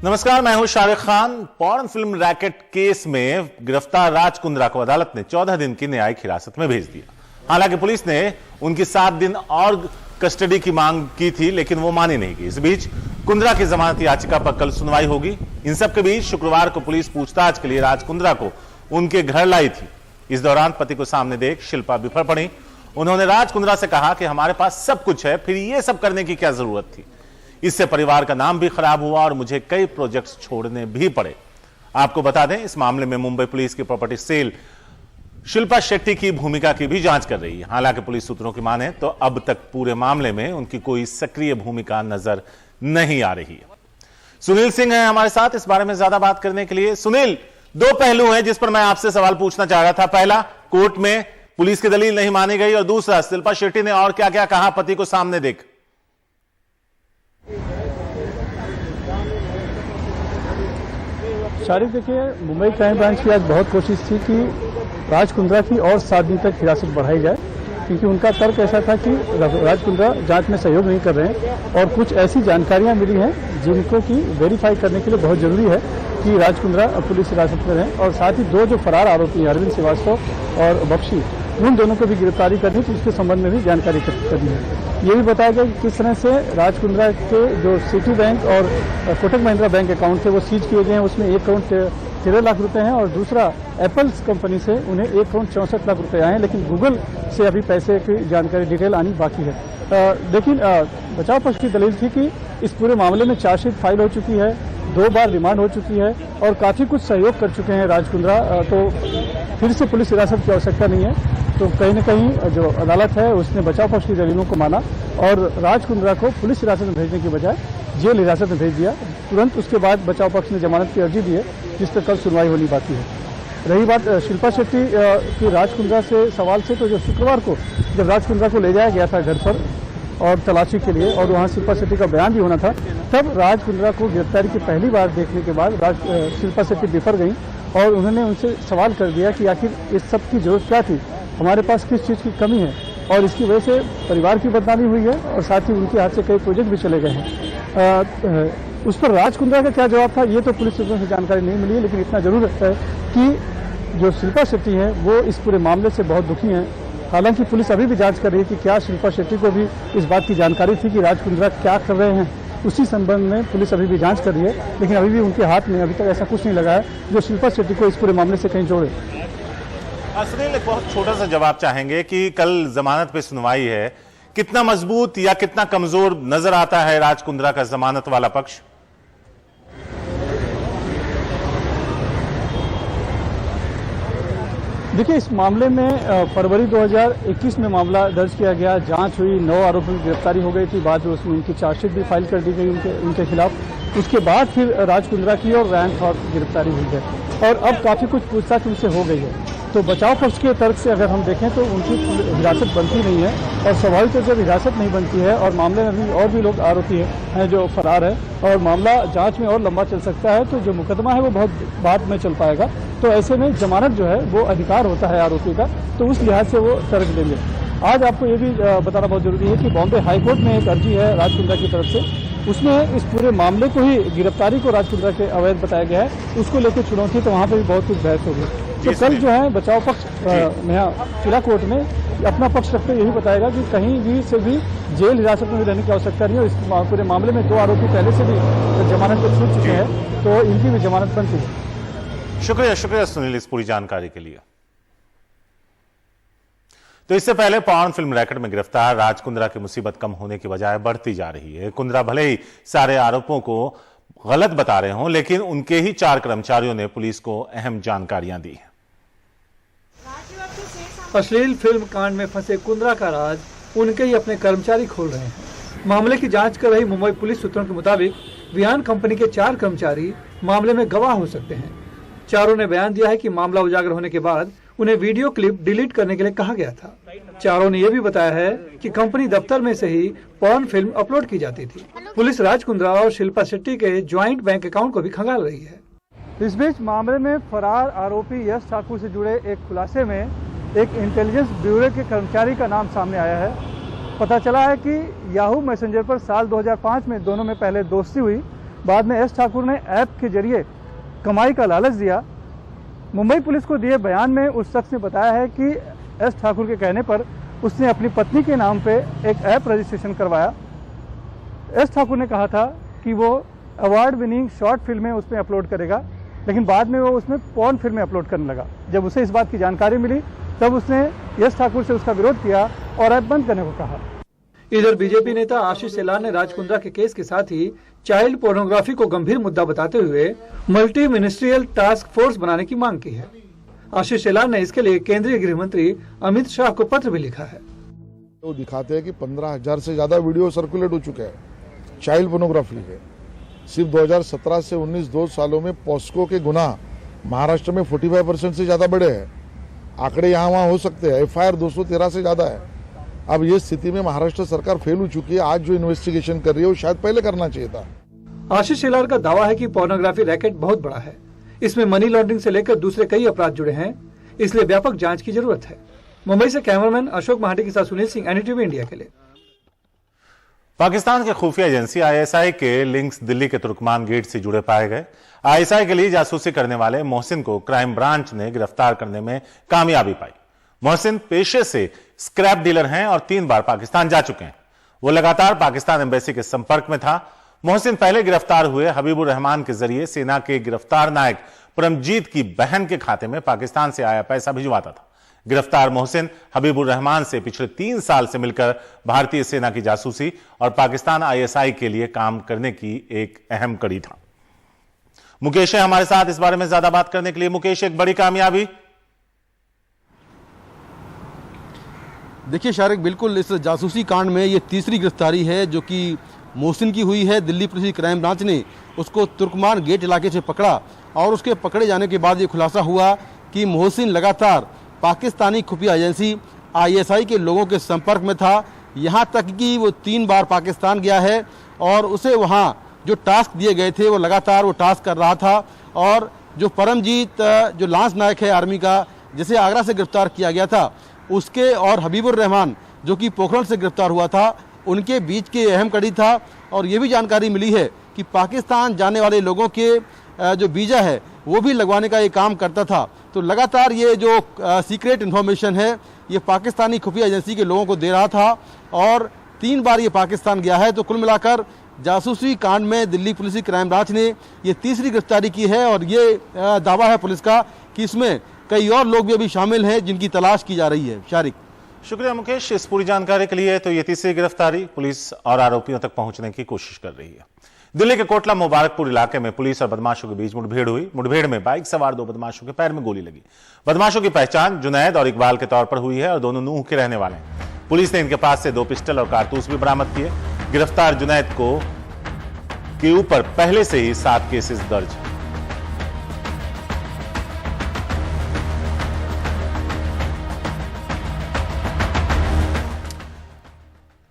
नमस्कार, मैं हूं Shahrukh Khan. Porn film racket case में गिरफ्तार राज कुंद्रा को अदालत ने 14 दिन की न्यायिक हिरासत में भेज दिया। हालांकि पुलिस ने उनकी 7 दिन और कस्टडी की मांग की थी, लेकिन वो मानी नहीं गई। इस बीच कुंद्रा की जमानत याचिका पर कल सुनवाई होगी। इन सब के बीच शुक्रवार को पुलिस पूछताछ के लिए राज कुंद्रा को उनके घर लाई थी। इस दौरान पति को सामने देख शिल्पा बिफर पड़ी। उन्होंने राज कुंद्रा से कहा कि हमारे पास सब कुछ है, फिर ये सब करने की क्या जरूरत थी। इससे परिवार का नाम भी खराब हुआ और मुझे कई प्रोजेक्ट्स छोड़ने भी पड़े। आपको बता दें, इस मामले में मुंबई पुलिस की प्रॉपर्टी सेल शिल्पा शेट्टी की भूमिका की भी जांच कर रही है। हालांकि पुलिस सूत्रों की माने तो अब तक पूरे मामले में उनकी कोई सक्रिय भूमिका नजर नहीं आ रही है। सुनील सिंह है हमारे साथ इस बारे में ज्यादा बात करने के लिए। सुनील, 2 पहलू हैं जिस पर मैं आपसे सवाल पूछना चाह रहा था। पहला, कोर्ट में पुलिस की दलील नहीं मानी गई, और दूसरा, शिल्पा शेट्टी ने और क्या क्या कहा पति को सामने देख। शारिक, देखिए, मुंबई क्राइम ब्रांच की आज बहुत कोशिश थी कि राज कुंद्रा की और 7 दिन तक हिरासत बढ़ाई जाए, क्योंकि उनका तर्क ऐसा था कि राज कुंद्रा जांच में सहयोग नहीं कर रहे हैं और कुछ ऐसी जानकारियां मिली हैं जिनको कि वेरीफाई करने के लिए बहुत जरूरी है कि राज कुंद्रा पुलिस हिरासत में रहें। और साथ ही 2 जो फरार आरोपी हैं, अरविंद श्रीवास्तव और बख्शी, उन दोनों को भी गिरफ्तारी करनी थी, उसके संबंध में भी जानकारी करनी है। ये भी बताया गया कि किस तरह से राज कुंद्रा के जो सिटी बैंक और कोटक महिंद्रा बैंक अकाउंट थे वो सीज किए गए हैं। उसमें 1 करोड़ 13 लाख रुपए हैं और दूसरा एप्पल्स कंपनी से उन्हें 1 करोड़ 64 लाख रुपए आए हैं, लेकिन गूगल से अभी पैसे की जानकारी डिटेल आनी बाकी है। लेकिन बचाव पक्ष की दलील थी कि इस पूरे मामले में चार्जशीट फाइल हो चुकी है, 2 बार रिमांड हो चुकी है और काफी कुछ सहयोग कर चुके हैं राज कुंद्रा, तो फिर से पुलिस हिरासत की आवश्यकता नहीं है। तो कहीं न कहीं जो अदालत है उसने बचाव पक्ष की दलीलों को माना और राज कुंद्रा को पुलिस हिरासत में भेजने की बजाय जेल हिरासत में भेज दिया। तुरंत उसके बाद बचाव पक्ष ने जमानत की अर्जी दी है, जिस पर कल सुनवाई होनी बाकी है। रही बात शिल्पा शेट्टी की राज कुंद्रा से सवाल से, तो जो शुक्रवार को जब राज कुंद्रा को ले जाया गया था घर पर और तलाशी के लिए और वहाँ शिल्पा शेट्टी का बयान भी होना था, तब राज कुंद्रा को गिरफ्तारी की पहली बार देखने के बाद शिल्पा शेट्टी बिफर गई और उन्होंने उनसे सवाल कर दिया कि आखिर इस सब की जरूरत क्या थी, हमारे पास किस चीज़ की कमी है, और इसकी वजह से परिवार की बदनामी हुई है और साथ ही उनके हाथ से कई प्रोजेक्ट भी चले गए हैं। उस पर राज कुंद्रा का क्या जवाब था, ये तो पुलिस सूत्रों से जानकारी नहीं मिली है, लेकिन इतना जरूर है कि जो शिल्पा शेट्टी है वो इस पूरे मामले से बहुत दुखी हैं। हालांकि पुलिस अभी भी जांच कर रही है कि क्या शिल्पा शेट्टी को भी इस बात की जानकारी थी कि राज कुंद्रा क्या कर रहे हैं। उसी संबंध में पुलिस अभी भी जांच कर रही है, लेकिन अभी भी उनके हाथ में अभी तक ऐसा कुछ नहीं लगा है जो शिल्पा शेट्टी को इस पूरे मामले से कहीं जोड़े। सुनील, एक बहुत छोटा सा जवाब चाहेंगे कि कल जमानत पे सुनवाई है, कितना मजबूत या कितना कमजोर नजर आता है राज कुंद्रा का जमानत वाला पक्ष? देखिए, इस मामले में फरवरी 2021 में मामला दर्ज किया गया, जांच हुई, 9 आरोपियों की गिरफ्तारी हो गई थी। बाद में उसमें उनकी चार्जशीट भी फाइल कर दी गई उनके खिलाफ। उसके बाद फिर राज कुंद्रा की और रैन थॉर की गिरफ्तारी हुई है और अब काफी कुछ पूछताछ उनसे हो गई है। तो बचाव पक्ष के तर्क से अगर हम देखें तो उनकी हिरासत बनती नहीं है और स्वाभाविक तौर से जब हिरासत नहीं बनती है और मामले में भी और भी लोग आरोपी हैं जो फरार है और मामला जांच में और लंबा चल सकता है, तो जो मुकदमा है वो बहुत बाद में चल पाएगा। तो ऐसे में जमानत जो है वो अधिकार होता है आरोपी का, तो उस लिहाज से वो तर्क देंगे। आज आपको ये भी बताना बहुत जरूरी है कि बॉम्बे हाईकोर्ट में एक अर्जी है राज कुंद्रा की तरफ से, उसमें इस पूरे मामले को ही, गिरफ्तारी को राज कुंद्रा के अवैध बताया गया है, उसको लेकर चुनौती, तो वहाँ पर भी बहुत कुछ बहस होगी। तो कल जो है बचाव पक्ष जिला कोर्ट में अपना पक्ष रखते यही बताएगा कि कहीं भी से भी जेल हिरासत में रहने की आवश्यकता नहीं है। इस पूरे मामले में 2 आरोपी पहले से भी जमानत पर छूट चुके हैं, तो इनकी भी जमानत बनती है। शुक्रिया सुनील इस पूरी जानकारी के लिए। तो इससे पहले पॉर्न फिल्म रैकेट में गिरफ्तार राज कुंद्रा की मुसीबत कम होने की बजाय बढ़ती जा रही है। कुंद्रा भले ही सारे आरोपों को गलत बता रहे हों, लेकिन उनके ही 4 कर्मचारियों ने पुलिस को अहम जानकारियां दी हैं। अश्लील फिल्म कांड में फंसे कुंद्रा का राज उनके ही अपने कर्मचारी खोल रहे हैं। मामले की जांच कर रही मुंबई पुलिस सूत्रों के मुताबिक वियान कंपनी के 4 कर्मचारी मामले में गवाह हो सकते हैं। चारों ने बयान दिया है कि मामला उजागर होने के बाद उन्हें वीडियो क्लिप डिलीट करने के लिए कहा गया था। चारों ने यह भी बताया है कि कंपनी दफ्तर में से ही पॉर्न फिल्म अपलोड की जाती थी। पुलिस राज कुंद्रा और शिल्पा शेट्टी के ज्वाइंट बैंक अकाउंट को भी खंगाल रही है। इस बीच मामले में फरार आरोपी यश ठाकुर से जुड़े एक खुलासे में एक इंटेलिजेंस ब्यूरो के कर्मचारी का नाम सामने आया है। पता चला है कि याहू मैसेंजर पर साल 2005 में दोनों में पहले दोस्ती हुई बाद में एस ठाकुर ने ऐप के जरिए कमाई का लालच दिया। मुंबई पुलिस को दिए बयान में उस शख्स ने बताया है कि एस ठाकुर के कहने पर उसने अपनी पत्नी के नाम पे एक ऐप रजिस्ट्रेशन करवाया। एस ठाकुर ने कहा था कि वो अवार्ड विनिंग शॉर्ट फिल्में उसमें अपलोड करेगा, लेकिन बाद में वो उसमें पॉर्न फिल्में अपलोड करने लगा। जब उसे इस बात की जानकारी मिली तब उसने यश ठाकुर से उसका विरोध किया और ऐप बंद करने को कहा। इधर बीजेपी नेता आशीष शेलार ने राज कुंद्रा के केस के साथ ही चाइल्ड पोर्नोग्राफी को गंभीर मुद्दा बताते हुए मल्टी मिनिस्ट्रियल टास्क फोर्स बनाने की मांग की है। आशीष शेलार ने इसके लिए केंद्रीय गृह मंत्री अमित शाह को पत्र भी लिखा है। वो दिखाते हैं कि 15,000 से ज्यादा वीडियो सर्कुलेट हो चुके हैं चाइल्ड पोर्नोग्राफी के। सिर्फ 2017 से 19 2 सालों में पॉस्को के गुनाह महाराष्ट्र में 45% से ज्यादा बढ़े हैं। आंकड़े यहाँ वहाँ हो सकते हैं। FIR 213 से ज्यादा है। अब ये स्थिति में महाराष्ट्र सरकार फेल हो चुकी है। आज जो इन्वेस्टिगेशन कर रही है वो शायद पहले करना चाहिए था। आशीष शेलार का दावा है कि पोर्नोग्राफी रैकेट बहुत बड़ा है। इसमें मनी लॉन्ड्रिंग से लेकर दूसरे कई अपराध जुड़े हैं, इसलिए व्यापक जांच की जरूरत है। मुंबई से कैमरामैन अशोक महाटी के साथ सुनील सिंह, NDTV इंडिया के लिए। पाकिस्तान के खुफिया एजेंसी ISI के लिंक्स दिल्ली के तुर्कमान गेट से जुड़े पाए गए। ISI के लिए जासूसी करने वाले मोहसिन को क्राइम ब्रांच ने गिरफ्तार करने में कामयाबी पाई। मोहसिन पेशे से स्क्रैप डीलर हैं और 3 बार पाकिस्तान जा चुके हैं। वो लगातार पाकिस्तान एम्बेसी के संपर्क में था। मोहसिन पहले गिरफ्तार हुए हबीबुर रहमान के जरिए सेना के गिरफ्तार नायक परमजीत की बहन के खाते में पाकिस्तान से आया पैसा भिजवाता था। गिरफ्तार मोहसिन हबीबुर रहमान से पिछले 3 साल से मिलकर भारतीय सेना की जासूसी और पाकिस्तान ISI के लिए काम करने की एक अहम कड़ी था। मुकेश है हमारे साथ इस बारे में ज्यादा बात करने के लिए। मुकेश, एक बड़ी कामयाबी। देखिए शारिक, बिल्कुल इस जासूसी कांड में ये तीसरी गिरफ्तारी है जो कि मोहसिन की हुई है। दिल्ली पुलिस की क्राइम ब्रांच ने उसको तुर्कमान गेट इलाके से पकड़ा और उसके पकड़े जाने के बाद ये खुलासा हुआ कि मोहसिन लगातार पाकिस्तानी खुफिया एजेंसी ISI के लोगों के संपर्क में था। यहाँ तक कि वो 3 बार पाकिस्तान गया है और उसे वहाँ जो टास्क दिए गए थे वो लगातार वो टास्क कर रहा था। और जो परमजीत जो लांस नायक है आर्मी का, जिसे आगरा से गिरफ्तार किया गया था, उसके और हबीबुर रहमान जो कि पोखरण से गिरफ्तार हुआ था, उनके बीच की अहम कड़ी था। और ये भी जानकारी मिली है कि पाकिस्तान जाने वाले लोगों के जो वीज़ा है वो भी लगवाने का ये काम करता था। तो लगातार ये जो सीक्रेट इन्फॉर्मेशन है ये पाकिस्तानी खुफिया एजेंसी के लोगों को दे रहा था और 3 बार ये पाकिस्तान गया है। तो कुल मिलाकर जासूसी कांड में दिल्ली पुलिस की क्राइम ब्रांच ने ये तीसरी गिरफ्तारी की है और ये दावा है पुलिस का कि इसमें कई और लोग भी अभी शामिल हैं जिनकी तलाश की जा रही है। शारिक, शुक्रिया मुकेश इस पूरी जानकारी के लिए। तो ये तीसरी गिरफ्तारी, पुलिस और आरोपियों तक पहुंचने की कोशिश कर रही है। दिल्ली के कोटला मुबारकपुर इलाके में पुलिस और बदमाशों के बीच मुठभेड़ हुई। मुठभेड़ में बाइक सवार 2 बदमाशों के पैर में गोली लगी। बदमाशों की पहचान जुनैद और इकबाल के तौर पर हुई है और दोनों नूह के रहने वाले हैं। पुलिस ने इनके पास से 2 पिस्टल और कारतूस भी बरामद किए। गिरफ्तार जुनैद के ऊपर पहले से ही 7 केसेस दर्ज हैं।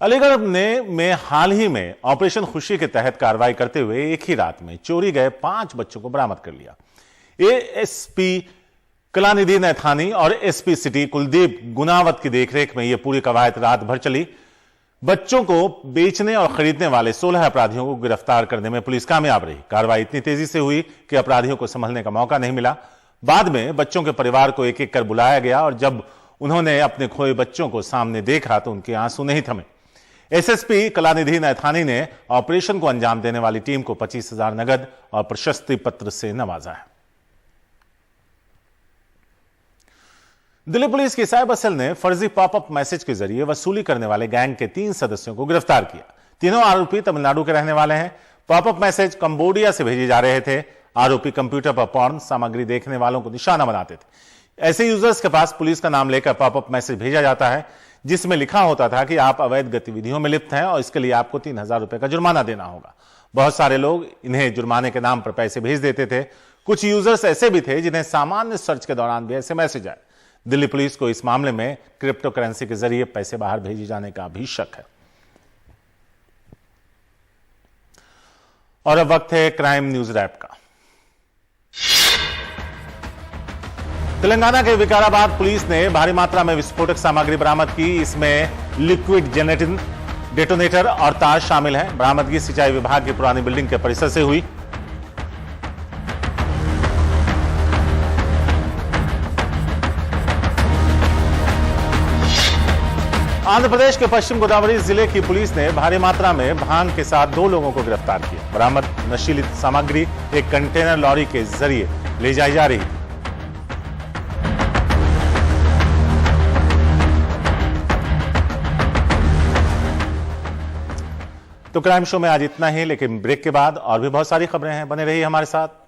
अलीगढ़ में हाल ही में ऑपरेशन खुशी के तहत कार्रवाई करते हुए एक ही रात में चोरी गए 5 बच्चों को बरामद कर लिया। ASP कलानिधि नैथानी और SP सिटी कुलदीप गुनावत की देखरेख में यह पूरी कवायद रात भर चली। बच्चों को बेचने और खरीदने वाले 16 अपराधियों को गिरफ्तार करने में पुलिस कामयाब रही। कार्रवाई इतनी तेजी से हुई कि अपराधियों को संभलने का मौका नहीं मिला। बाद में बच्चों के परिवार को एक एक कर बुलाया गया और जब उन्होंने अपने खोए बच्चों को सामने देखा तो उनके आंसू नहीं थमे। SSP कलानिधि नैथानी ने ऑपरेशन को अंजाम देने वाली टीम को 25,000 नगद और प्रशस्ति पत्र से नवाजा है। दिल्ली पुलिस की साइबर सेल ने फर्जी पॉपअप मैसेज के जरिए वसूली करने वाले गैंग के 3 सदस्यों को गिरफ्तार किया। तीनों आरोपी तमिलनाडु के रहने वाले हैं। पॉपअप मैसेज कंबोडिया से भेजे जा रहे थे। आरोपी कंप्यूटर पर पॉर्न सामग्री देखने वालों को निशाना बनाते थे। ऐसे यूजर्स के पास पुलिस का नाम लेकर पॉपअप मैसेज भेजा जाता है जिसमें लिखा होता था कि आप अवैध गतिविधियों में लिप्त हैं और इसके लिए आपको 3,000 रुपए का जुर्माना देना होगा। बहुत सारे लोग इन्हें जुर्माने के नाम पर पैसे भेज देते थे। कुछ यूजर्स ऐसे भी थे जिन्हें सामान्य सर्च के दौरान भी ऐसे मैसेज आए। दिल्ली पुलिस को इस मामले में क्रिप्टो करेंसी के जरिए पैसे बाहर भेजे जाने का भी शक है। और अब वक्त है क्राइम न्यूज रैप का। तेलंगाना के विकाराबाद पुलिस ने भारी मात्रा में विस्फोटक सामग्री बरामद की। इसमें लिक्विड जेनेटिन, डेटोनेटर और तार शामिल हैं। बरामदगी सिंचाई विभाग की पुरानी बिल्डिंग के परिसर से हुई। आंध्र प्रदेश के पश्चिम गोदावरी जिले की पुलिस ने भारी मात्रा में भांग के साथ 2 लोगों को गिरफ्तार किया। बरामद नशीली सामग्री एक कंटेनर लॉरी के जरिए ले जाई जा रही। तो क्राइम शो में आज इतना ही, लेकिन ब्रेक के बाद और भी बहुत सारी खबरें हैं। बने रहिए हमारे साथ।